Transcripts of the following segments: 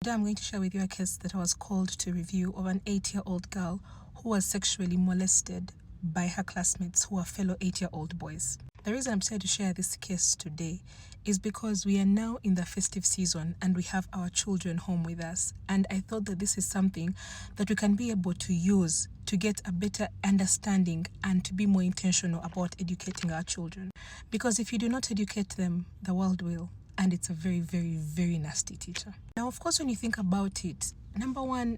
Today I'm going to share with you a case that I was called to review of an 8-year-old girl who was sexually molested by her classmates who are fellow 8-year-old boys. The reason I'm decided to share this case today is because we are now in the festive season and we have our children home with us, and I thought that this is something that we can be able to use to get a better understanding and to be more intentional about educating our children. Because if you do not educate them, the world will. And it's a very, very, very nasty teacher. Now, of course, when you think about it, number one,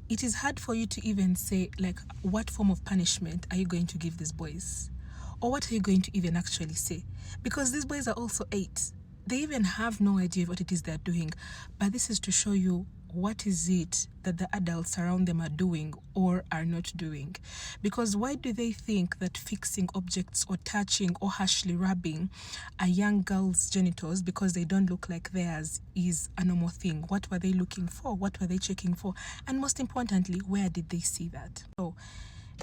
it is hard for you to even say, like, what form of punishment are you going to give these boys? Or what are you going to even actually say? Because these boys are also 8. They even have no idea what it is they're doing. But this is to show you what is it that the adults around them are doing or are not doing. Because why do they think that fixing objects or touching or harshly rubbing a young girl's genitals because they don't look like theirs is a normal thing? What were they looking for? What were they checking for? And most importantly, where did they see that? So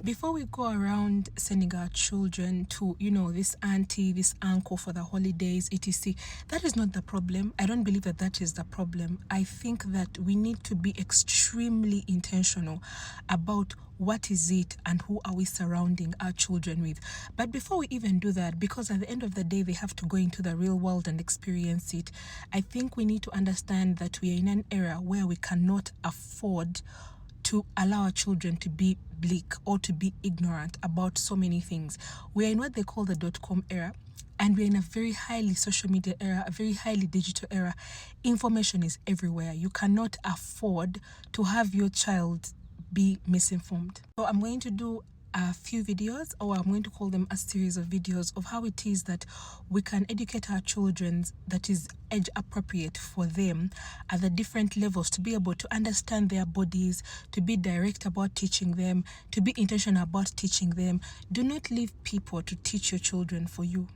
before we go around sending our children to, this auntie, this uncle for the holidays, etc., that is not the problem. I don't believe that that is the problem. I think that we need to be extremely intentional about what is it and who are we surrounding our children with. But before we even do that, because at the end of the day, they have to go into the real world and experience it, I think we need to understand that we are in an era where we cannot afford to allow our children to be bleak or to be ignorant about so many things. We are in what they call the .com era, and we're in a very highly social media era, a very highly digital era. Information is everywhere. You cannot afford to have your child be misinformed. So I'm going to do a few videos, or I'm going to call them a series of videos, of how it is that we can educate our children that is age appropriate for them at the different levels, to be able to understand their bodies, to be direct about teaching them, to be intentional about teaching them. Do not leave people to teach your children for you.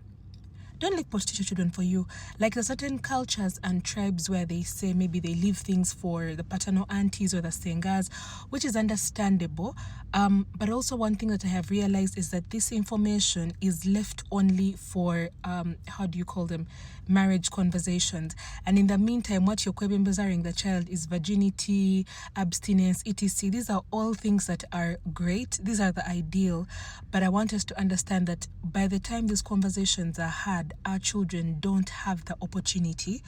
Don't let people teach your children for you. Like the certain cultures and tribes where they say maybe they leave things for the paternal aunties or the sengas, which is understandable. But also one thing that I have realized is that this information is left only for, marriage conversations. And in the meantime, what you're embezzling the child is virginity, abstinence, etc. These are all things that are great. These are the ideal. But I want us to understand that by the time these conversations are had, our children don't have the opportunity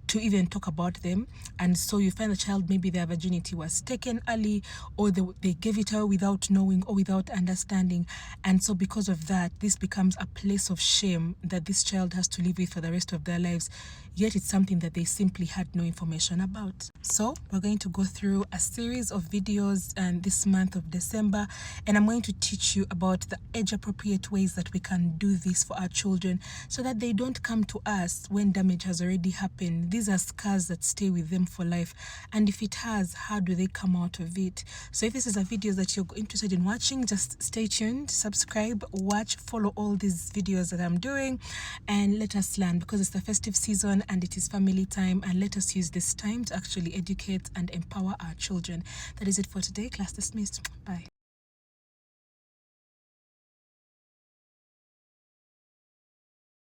to even talk about them. And so you find the child, maybe their virginity was taken early, or they gave it away without knowing or without understanding. And so because of that, this becomes a place of shame that this child has to live with for the rest of their lives. Yet it's something that they simply had no information about. So we're going to go through a series of videos and this month of December, and I'm going to teach you about the age-appropriate ways that we can do this for our children so that they don't come to us when damage has already happened. These are scars that stay with them for life. And if it has, how do they come out of it? So if this is a video that you're interested in watching, just stay tuned, subscribe, watch, follow all these videos that I'm doing, and let us learn, because it's the festive season and it is family time, and let us use this time to actually educate and empower our children. That is it for today. Class dismissed. Bye.